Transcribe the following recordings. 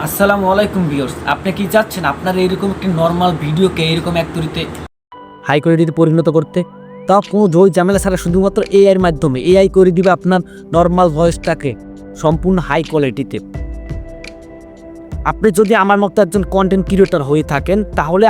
আসসালামু আলাইকুম ভিউয়ার্স, আপনি কি চাচ্ছেন আপনার এরকম একটি নর্মাল ভিডিওকে এরকম এক তরিতে হাই কোয়ালিটিতে পরিণত করতে? তাও কোনো জয় ঝামেলা ছাড়া শুধুমাত্র এআইয়ের মাধ্যমে এআই করে দিবে আপনার নর্মাল ভয়েসটাকে সম্পূর্ণ হাই কোয়ালিটিতে। আপনি যদি আমার মতো একজন কন্টেন্ট ক্রিয়েটর হয়ে থাকেন তাহলে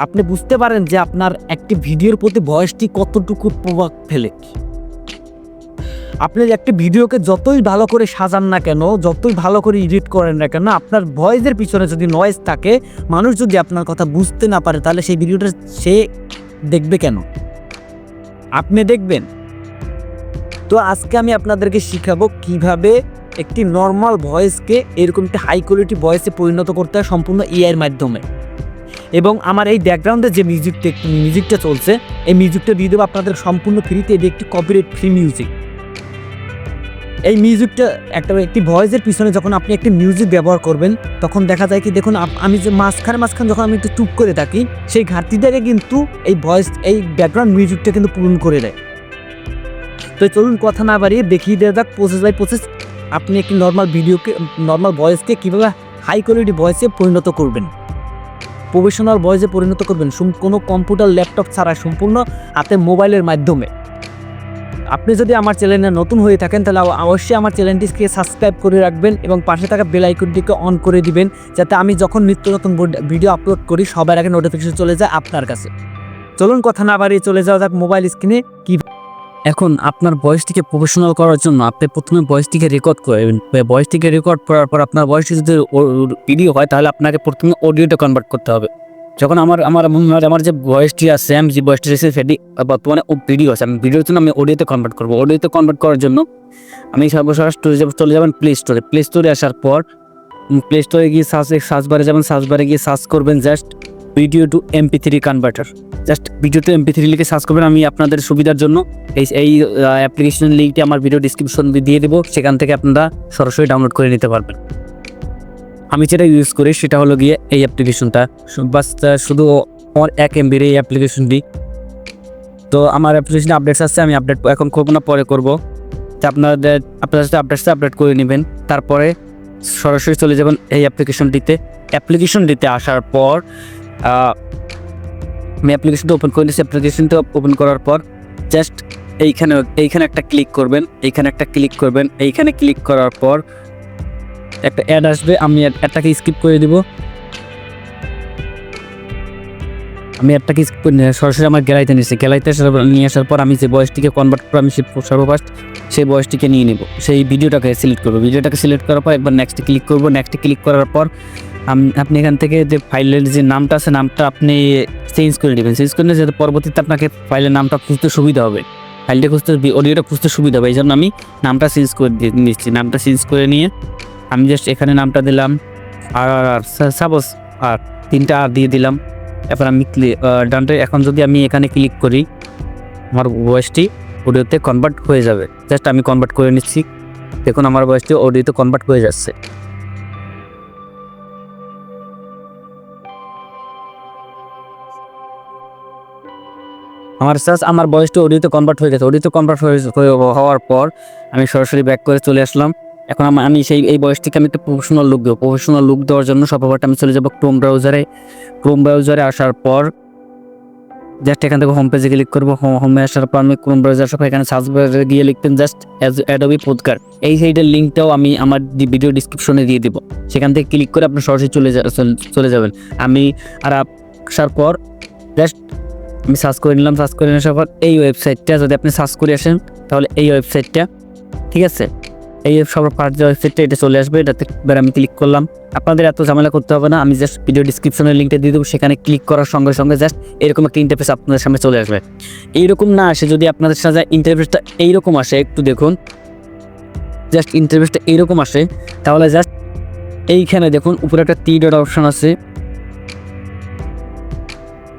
আপনি বুঝতে পারেন যে আপনার একটি ভিডিওর প্রতি ভয়েসটি কতটুকু প্রভাব ফেলে। আপনি একটি ভিডিওকে যতই ভালো করে সাজান না কেন, যতই ভালো করে এডিট করেন না কেন, আপনার ভয়েসের পিছনে যদি নয়েজ থাকে, মানুষ যদি আপনার কথা বুঝতে না পারে, তাহলে সেই ভিডিওটা সে দেখবে কেন? আপনি দেখবেন। তো আজকে আমি আপনাদেরকে শিখাবো কিভাবে একটি নর্মাল ভয়েসকে এরকম একটি হাই কোয়ালিটি ভয়েসে পরিণত করতে হয় সম্পূর্ণ এআইয়ের মাধ্যমে। এবং আমার এই ব্যাকগ্রাউন্ডে যে মিউজিকটা চলছে, এই মিউজিকটা দিয়ে দেবো আপনাদের সম্পূর্ণ ফ্রিতে। এটি একটি কপিরাইট ফ্রি মিউজিক। এই মিউজিকটা একটি ভয়েসের পিছনে যখন আপনি একটি মিউজিক ব্যবহার করবেন, তখন দেখা যায় কি, দেখুন আমি যে মাঝখানে যখন আমি একটু চুপ করে থাকি, সেই ঘাটতিটাকে কিন্তু এই ব্যাকগ্রাউন্ড মিউজিকটা কিন্তু পূরণ করে দেয়। তো চলুন কথা না বাড়িয়ে দেখিয়ে দেওয়া যাক প্রসেস বাই প্রসেস আপনি একটি নর্মাল ভয়েসকে কীভাবে হাই কোয়ালিটি ভয়েসে পরিণত করবেন, প্রফেশনাল ভয়েসে পরিণত করবেন, কোনো কম্পিউটার ল্যাপটপ ছাড়া সম্পূর্ণ হাতে মোবাইলের মাধ্যমে। আপনি যদি আমার চ্যানেলে নতুন হয়ে থাকেন তাহলে অবশ্যই আমার চ্যানেলটিকে সাবস্ক্রাইব করে রাখবেন এবং পাশে থাকা বেল আইকনটিকে অন করে দিবেন, যাতে আমি যখন নিত্য নতুন ভিডিও আপলোড করি সবার আগে নোটিফিকেশন চলে যায় আপনার কাছে। চলুন কথা না বাড়িয়ে চলে যাওয়া যাক মোবাইল স্ক্রিনে। এখন আপনার ভয়েসটিকে প্রফেশনাল করার জন্য আপনি প্রথমে ভয়েসটিকে রেকর্ড করবেন। ভয়েসটিকে রেকর্ড করার পর আপনার ভয়েসটি যদি ভিডিও হয় তাহলে আপনাকে প্রথমে অডিওতে কনভার্ট করতে হবে। যখন আমার যে ভয়েসটি আছে, আমি যে ভয়েসটি রেখেছি সেটি বর্তমানে ভিডিও আছে, আমি ভিডিওর জন্য আমি অডিওতে কনভার্ট করবো। অডিওতে কনভার্ট করার জন্য আমি সর্বশেষ চলে যাবেন প্লে স্টোরে আসার পর প্লে স্টোরে গিয়ে সার্চ বারে যাবেন। সার্চ বারে গিয়ে সার্চ করবেন just video to MP3 converter. Just video to MP3 লিখে সার্চ করবেন। আমি আপনাদের সুবিধার জন্য এই অ্যাপ্লিকেশনের লিঙ্কটি আমার ভিডিও ডিসক্রিপশন দিয়ে দেবো, সেখান থেকে আপনারা সরাসরি ডাউনলোড করে নিতে পারবেন। আমি যেটা ইউজ করি সেটা হলো গিয়ে এই অ্যাপ্লিকেশনটা, বাস শুধু আমার 1 MB এই অ্যাপ্লিকেশনটি। তো আমার অ্যাপ্লিকেশনে আপডেটস আসছে, আমি আপডেট এখন করবো না, পরে করবো। তো আপনারা সাথে আপডেটসটা আপডেট করে নেবেন। তারপরে সরাসরি চলে যাবেন এই অ্যাপ্লিকেশনটিতে আসার পর আমি অ্যাপ্লিকেশনটা ওপেন করে নিচ্ছি। অ্যাপ্লিকেশনটা ওপেন করার পর জাস্ট এইখানে একটা ক্লিক করবেন, এইখানে ক্লিক করার পর একটা অ্যাড আসবে, আমি অ্যাডটাকে স্কিপ করে দিব। আমি অ্যাডটাকে স্কিপ করে সরাসরি আমার গ্যালারিতে নিয়ে আসার পর আমি যে ভয়েসটিকে কনভার্ট করে আমি সর্বফার্স্ট সেই ভয়েসটিকে নিয়ে নেব, সেই ভিডিওটাকে সিলেক্ট করবো। ভিডিওটাকে সিলেক্ট করার পর একবার নেক্সটে ক্লিক করবো। নেক্সটে ক্লিক করার পর আপনি এখান থেকে যে ফাইলের যে নামটা আছে, নামটা আপনি চেঞ্জ করে নেবেন। চেঞ্জ করে নিয়ে যাতে পরবর্তীতে আপনাকে ফাইলের নামটা খুঁজতে সুবিধা হবে, ফাইলটা খুঁজতে, অডিওটা খুঁজতে সুবিধা হবে। এই জন্য আমি নামটা চেঞ্জ করে নিচ্ছি। নামটা চেঞ্জ করে নিয়ে আমি জাস্ট এখানে নামটা দিলাম আর সাপোজ আর 3টা আর দিয়ে দিলাম। এবার আমি ডানটা এখন যদি আমি এখানে ক্লিক করি, আমার ভয়েসটি অডিওতে কনভার্ট হয়ে যাবে। জাস্ট আমি কনভার্ট করে নিচ্ছি, দেখুন আমার ভয়েসটি অডিওতে কনভার্ট হয়ে যাচ্ছে। আমার ভয়েসটি অডিওতে কনভার্ট হয়ে গেছে। অডিওতে কনভার্ট হওয়ার পর আমি সরাসরি ব্যাক করে চলে আসলাম। এখন আমি এই ভয়েসটিকে আমি একটা প্রফেশনাল লুক দেবো। প্রফেশনাল লুক দেওয়ার জন্য সর্বপ্রথম আমি চলে যাবো ক্রোম ব্রাউজারে আসার পর জাস্ট এখান থেকে হোম পেজে ক্লিক করবো। হোমে আসার পর আমি ক্রোম ব্রাউজার সব এখানে সার্চ বারে গিয়ে লিখবেন জাস্ট অ্যাডোবি পডকাস্ট। এই সাইডের লিঙ্কটাও আমি আমার ভিডিও ডিসক্রিপশনে দিয়ে দেবো, সেখান থেকে ক্লিক করে আপনি সরাসরি চলে যাবেন। আমি আর আসার পর জাস্ট আমি সার্চ করে নিলাম। সার্চ করে আসার পর এই ওয়েবসাইটটা যদি আপনি সার্চ করে আসেন তাহলে এই ওয়েবসাইটটা, ঠিক আছে, এই সবার ফার্স্ট যে ওয়েবসাইটটা এটা চলে আসবে। এটাতে এবার আমি ক্লিক করলাম। আপনাদের এত ঝামেলা করতে হবে না, আমি জাস্ট ভিডিও ডিসক্রিপশনের লিঙ্কটা দিয়ে দেবো, সেখানে ক্লিক করার সঙ্গে সঙ্গে জাস্ট এরকম একটা ইন্টারফেস আপনাদের সামনে চলে আসবে। এইরকম না আসে, যদি আপনাদের সাথে ইন্টারফেসটা এইরকম আসে, একটু দেখুন, জাস্ট ইন্টারফেসটা এইরকম আসে, তাহলে জাস্ট এইখানে দেখুন উপরে একটা 3 ডট অপশন আছে।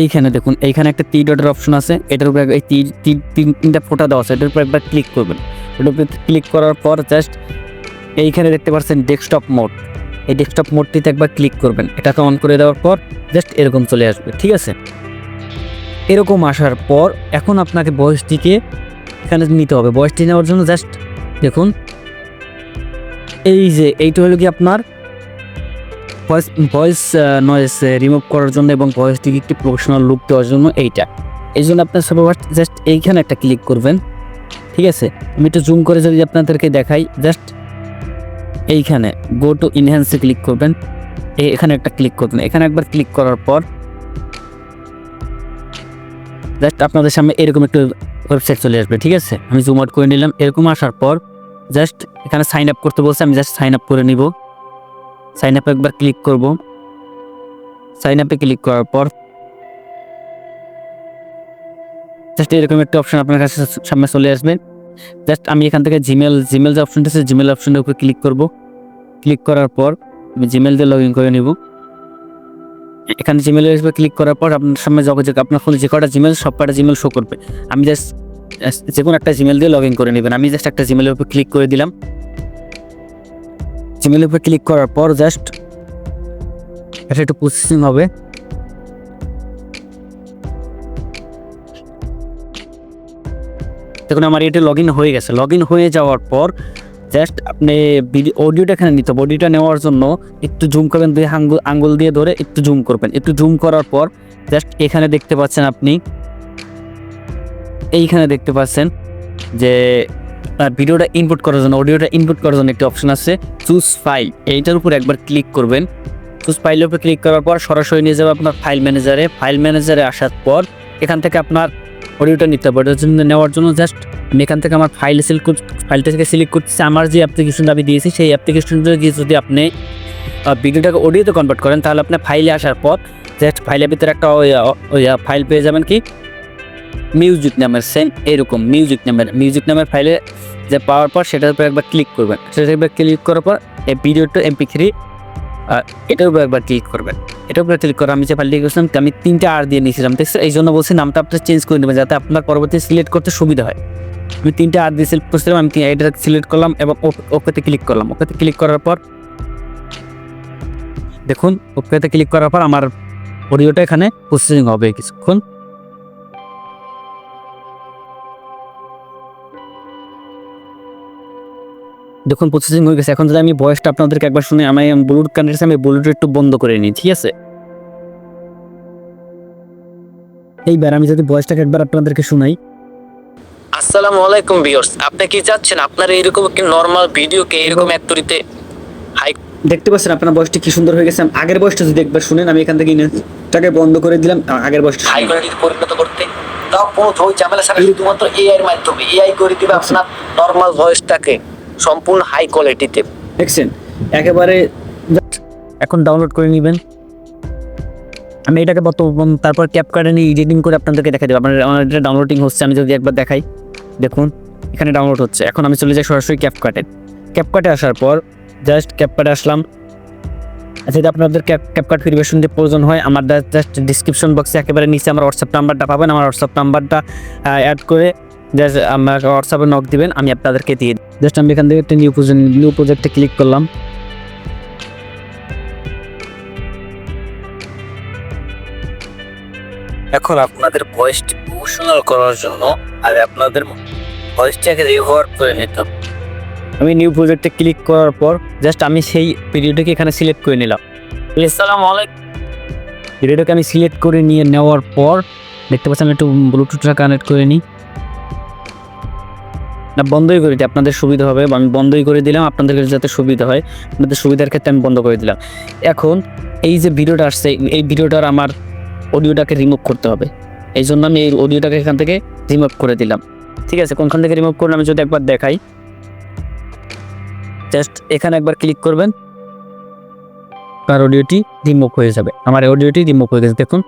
এইখানে দেখুন, এইখানে একটা 3 ডটের অপশন আছে, এটার উপরে এই 3টা ফোঁটা দেওয়া আছে, এটার উপর একবার ক্লিক করবেন। ওটার উপরে ক্লিক করার পর জাস্ট এইখানে দেখতে পাচ্ছেন ডেস্কটপ মোড, এই ডেস্কটপ মোডটিতে একবার ক্লিক করবেন। এটাকে অন করে দেওয়ার পর জাস্ট এরকম চলে আসবে, ঠিক আছে। এরকম আসার পর এখন আপনাকে ভয়েসটিকে এখানে নিতে হবে। ভয়েসটি নেওয়ার জন্য জাস্ট দেখুন এইটা হলো কি আপনার ভয়েস নয়েজ রিমুভ করার জন্য এবং ভয়েসটিকে একটি প্রফেশনাল লুক দেওয়ার জন্য এইটা। এই জন্য আপনার সবার জাস্ট এইখানে একটা ক্লিক করবেন, ঠিক আছে। আমি একটু জুম করে যদি আপনাদেরকে দেখাই, জাস্ট এইখানে গো টু ইনহ্যান্সে ক্লিক করবেন, এখানে একটা ক্লিক করবেন। এখানে একবার ক্লিক করার পর জাস্ট আপনাদের সামনে এরকম একটা ওয়েবসাইট চলে আসবে, ঠিক আছে। আমি জুম আউট করে নিলাম। এরকম আসার পর জাস্ট এখানে সাইন আপ করতে বলছে, আমি জাস্ট সাইন আপ করে নিব। সাইন আপে একবার ক্লিক করব। সাইন আপে ক্লিক করার পর জাস্ট এরকম একটা অপশন আপনার কাছে সামনে চলে আসবে। জাস্ট আমি এখান থেকে জিমেল যে অপশনটা আছে, জিমেল অপশনের উপর ক্লিক করব। ক্লিক করার পর আমি জিমেল দিয়ে লগ ইন করে নিব। এখানে জিমেলের উপর ক্লিক করার পর আপনার সামনে যোগাযোগ, আপনার ফোনে যে কটা জিমেল সব কটা জিমেল শো করবে। আমি জাস্ট যে কোনো একটা জিমেল দিয়ে লগ ইন করে নেবেন। আমি জাস্ট একটা জিমেলের উপর ক্লিক করে দিলাম। জিমেলের উপর ক্লিক করার পর জাস্ট এটা একটু প্রসেসিং হবে। দেখুন আমার এটা লগ ইন হয়ে গেছে। লগ ইন হয়ে যাওয়ার পর জাস্ট আপনি অডিওটা এখানে নিতে হবে। অডিওটা নেওয়ার জন্য একটু জুম করবেন, দুই আঙ্গুল দিয়ে ধরে একটু জুম করবেন। একটু জুম করার পর জাস্ট এখানে দেখতে পাচ্ছেন, আপনি এইখানে দেখতে পাচ্ছেন যে ভিডিওটা ইনপুট করার জন্য, অডিওটা ইনপুট করার জন্য একটি অপশন আছে, চুজ ফাইল। এইটার উপর একবার ক্লিক করবেন। চুজ ফাইলের উপর ক্লিক করার পর সরাসরি নিয়ে যাবে আপনার ফাইল ম্যানেজারে। ফাইল ম্যানেজারে আসার পর এখান থেকে আপনার অডিওটা নিতে হবে। ওটার জন্য নেওয়ার জন্য জাস্ট আমি এখান থেকে আমার ফাইলটা থেকে সিলেক্ট করতেছি। আমার যে অ্যাপ্লিকেশনটা আমি দিয়েছি সেই অ্যাপ্লিকেশনটা দিয়ে যদি আপনি ভিডিওটাকে অডিওতে কনভার্ট করেন, তাহলে আপনার ফাইলে আসার পর জাস্ট ফাইলের ভিতরে একটা ফাইল পেয়ে যাবেন, কি মিউজিক নামের, সেম এরকম মিউজিক নামের ফাইলে যে পাওয়ার পর সেটার উপর একবার ক্লিক করবেন। সেটার উপর ক্লিক করার পর এই ভিডিওটা MP3 এটার উপর একবার ক্লিক করবেন। এটার উপরে ক্লিক করে আমি যে ফাইলটি গেছিলাম, আমি 3টা আর দিয়ে নিয়েছিলাম, দেখছেন। এই জন্য বলছি নামটা আপনার চেঞ্জ করে নেবেন, যাতে আপনার পরবর্তী সিলেক্ট করতে সুবিধা হয়। আমি 3টা আর দিয়ে সিলেক্ট করছিলাম, আমি এটা সিলেক্ট করলাম এবং ওকেতে ক্লিক করলাম। ওকেতে ক্লিক করার পর দেখুন, ওকেতে ক্লিক করার পর আমার অডিওটা এখানে প্রসেসিং হবে কিছুক্ষণ। দেখুন প্রসেসিং হয়ে গেছে। এখন যদি আমি ভয়েসটা আপনাদেরকে একবার শুনে, আমি ব্লুটুথ কানেক্ট, আমি ব্লুটুথ একটু বন্ধ করে নিই, ঠিক আছে। এইবার আমি যদি ভয়েসটাকে একবার আপনাদেরকে শোনাই। আসসালামু আলাইকুম ভিউয়ার্স, আপনি কি চাচ্ছেন আপনার এইরকম একটি নরমাল ভিডিওকে এরকম অ্যাক্টরিতে হাই দেখতে পাচ্ছেন আপনার ভয়েসটি কি সুন্দর হয়ে গেছে। আগের ভয়েসটা যদি একবার শুনেন, আমি এখান থেকে ইনটাকে বন্ধ করে দিলাম, আগের ভয়েসটা হাই কোয়ালিটিতে পরিণত করতে, তাও কোনো ধৈ ঝামেলা ছাড়া শুধুমাত্র এআই এর মাধ্যমে। এআই করে দিবে আপনার নরমাল ভয়েসটাকে সম্পূর্ণ হাই কোয়ালিটিতে। দেখছেন একেবারে। এখন ডাউনলোড করে নেবেন। আমি এটাকে তারপর ক্যাপকাটে নিয়ে এডিটিং করে আপনাদেরকে দেখা দেবো। আমার এটা ডাউনলোডিং হচ্ছে, আমি যদি একবার দেখাই, দেখুন এখানে ডাউনলোড হচ্ছে। এখন আমি চলে যাই সরাসরি ক্যাপকাটে আসার পর জাস্ট ক্যাপকাটে আসলাম। যদি আপনাদের ক্যাপকাট ভেরিফিকেশন দিয়ে প্রয়োজন হয়, আমার জাস্ট ডিসক্রিপশন বক্সে একেবারে নিচে আমার হোয়াটসঅ্যাপ নাম্বারটা পাবেন। আমার হোয়াটসঅ্যাপ নাম্বারটা অ্যাড করে জাস্ট আমার হোয়াটসঅ্যাপে নক দিবেন, আমি আপনাদেরকে দিয়ে জাস্ট আমি এখান থেকে একটা নিউ প্রজেক্টে ক্লিক করলাম। এখন আপনাদের ভয়েসটি প্রফেশনাল করার জন্য আর আপনাদের ভয়েসটাকে রিওয়ার্ড করে নিতে হবে। আমি নিউ প্রজেক্টে ক্লিক করার পর জাস্ট আমি সেই ভিডিওটাকে এখানে সিলেক্ট করে নিলাম। আসসালামু আলাইকুম। ভিডিওটাকে আমি সিলেক্ট করে নেওয়ার পর দেখতে পাচ্ছেন, আমি একটু ব্লুটুথটা কানেক্ট করে নিই, না বন্ধই করে দিই, আপনাদের সুবিধা হবে। আমি বন্ধই করে দিলাম, আপনাদের যাতে সুবিধা হয়, আপনাদের সুবিধার ক্ষেত্রে আমি বন্ধ করে দিলাম। এখন এই যে ভিডিওটা আসছে, এই ভিডিওটার আমার অডিওটাকে রিমুভ করতে হবে। এই জন্য আমি এই অডিওটাকে এখান থেকে রিমুভ করে দিলাম, ঠিক আছে। কোনখান থেকে রিমুভ করলে আমি যদি একবার দেখাই, জাস্ট এখানে একবার ক্লিক করবেন, আর অডিওটি রিমুভ হয়ে যাবে। আমার অডিওটি রিমুভ হয়ে গেছে, দেখুন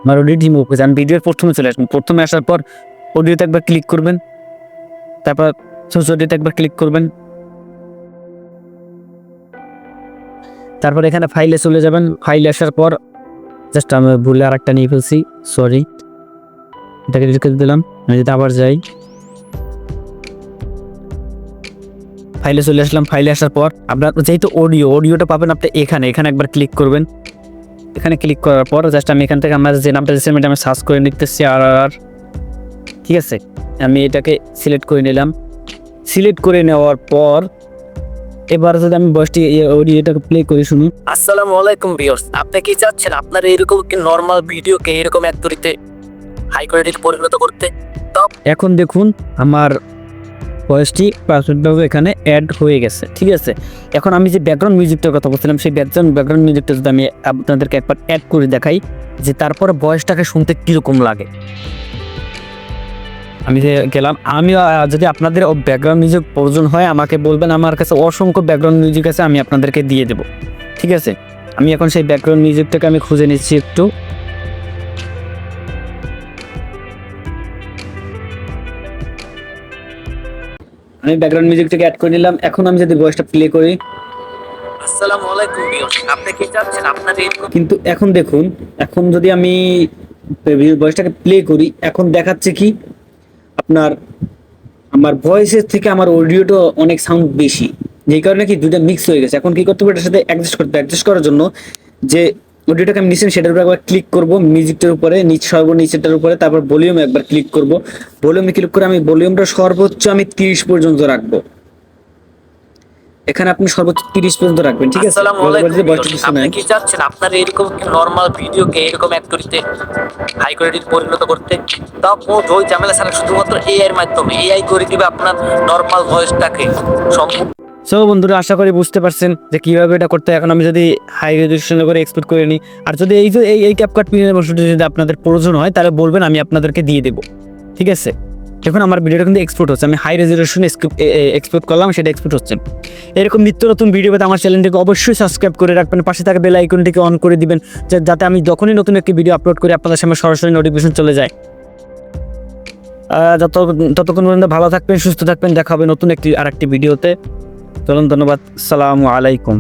আমার অডিওটি রিমুভ হয়ে গেছে। আমি ভিডিওর প্রথমে চলে আসবো। প্রথমে আসার পর অডিওতে একবার ক্লিক করবেন, তারপর অডিওতে একবার ক্লিক করবেন, তারপর এখানে ফাইলে চলে যাবেন। ফাইলে আসার পর জাস্ট আমি ভুলে আর একটা নিয়ে ফেলছি, সরি, এটাকে ডিলিট করে দিলাম। আমি যদি আবার যাই, ফাইলে চলে আসলাম। ফাইলে আসার পর আপনার যেহেতু অডিওটা পাবেন আপনি এখানে একবার ক্লিক করবেন। এখানে ক্লিক করার পর জাস্ট আমি এখান থেকে আমার যে নামটা দিয়েছিলাম এটা আমি সার্চ করে নিতেছি, আর ঠিক আছে। আমি এটাকে সিলেক্ট করে নিলাম। সিলেক্ট করে নেওয়ার পর এবার যদি আমি ভয়েসটি অডিওটাকে প্লে করে শুনি। আসসালামু আলাইকুম ভিউয়ার্স, আপনি কি চাচ্ছেন আপনার এরকম কি নরমাল ভিডিওকে এরকম অ্যাক্টরিতে হাই কোয়ালিটিতে পরিণত করতে? এখন দেখুন আমার ভয়েসটি পারফেক্টভাবে এখানে অ্যাড হয়ে গেছে, ঠিক আছে। এখন আমি যে ব্যাকগ্রাউন্ড মিউজিকটার কথা বলছিলাম, সেই ব্যাকগ্রাউন্ড মিউজিকটা যদি আমি আপনাদেরকে একবার অ্যাড করে দেখাই, যে তারপরে ভয়েসটাকে শুনতে কীরকম লাগে। আমি যে গেলাম, আমি যদি আপনাদের ব্যাকগ্রাউন্ড মিউজিক প্রয়োজন হয় আমাকে বলবেন, আমার কাছে অসংখ্য ব্যাকগ্রাউন্ড মিউজিক আছে, আমি আপনাদেরকে দিয়ে দেবো, ঠিক আছে। আমি এখন সেই ব্যাকগ্রাউন্ড মিউজিকটাকে আমি খুঁজে নিচ্ছি একটু। আমি ব্যাকগ্রাউন্ড মিউজিকটাকে অ্যাড করে নিলাম। এখন আমি যদি ভয়েসটা প্লে করি, আসসালামু আলাইকুম ভিউয়ার্স, আপনি কি চাচ্ছেন আপনার এরকম কিন্তু এখন দেখুন, এখন যদি আমি ভয়েসটাকে প্লে করি, এখন দেখাচ্ছে কি আপনার আমার ভয়েসের থেকে আমার অডিওটা অনেক সাউন্ড বেশি, যেই কারণে কি দুইটা মিক্স হয়ে গেছে। এখন কি করতে হবে, এটার সাথে অ্যাডজাস্ট করার জন্য যে অডিওটাকে আমি নিচ্ছি সেটার উপরে একবার ক্লিক করব, মিউজিকটার উপরে সর্বনিচেরটার উপরে, তারপর ভলিউমে একবার ক্লিক করব। ভলিউমে ক্লিক করে আমি ভলিউমটা সর্বোচ্চ আমি 30 পর্যন্ত রাখবো। এখানে আপনি সর্বোচ্চ 30 পর্যন্ত রাখবেন, ঠিক আছে। আসসালামু আলাইকুম ভিউয়ার্স, আপনি কি চাচ্ছেন আপনার এরকম কি নরমাল ভিডিওকে এরকম অ্যাক্টরিতে হাই কোয়ালিটিতে পরিণত করতে? তাও কোনো ওই ঝামেলা ছাড়া শুধুমাত্র এআই এর মাধ্যমে। এআই করে দিবে আপনার নরমাল ভয়েসটাকে সম্পূর্ণ। সো বন্ধুরা, আশা করি বুঝতে পারছেন যে কীভাবে এটা করতে হয়। এখন আমি যদি হাই রেজলিউশনে করে এক্সপোর্ট করে নিই, আর যদি এই ক্যাপকাট প্রিমিয়ার বস্তুটি যদি আপনাদের প্রয়োজন হয় তাহলে বলবেন, আমি আপনাদেরকে দিয়ে দেবো, ঠিক আছে। দেখুন আমার ভিডিওটা কিন্তু এক্সপোর্ট হচ্ছে, আমি হাই রেজলিউশনে এক্সপোর্ট করলাম, সেটা এক্সপোর্ট হচ্ছে। এরকম নিত্য নতুন ভিডিও পেতে আমার চ্যানেলটিকে অবশ্যই সাবস্ক্রাইব করে রাখবেন, পাশে থাকা বেল আইকনটিকে অন করে দিবেন, যাতে আমি যখনই নতুন একটি ভিডিও আপলোড করি আপনাদের সামনে সরাসরি নোটিফিকেশন চলে যায়। ততক্ষণ পর্যন্ত ভালো থাকবেন, সুস্থ থাকবেন, দেখা হবে নতুন আরেকটি ভিডিওতে। চলুন, ধন্যবাদ, আসসালামু আলাইকুম।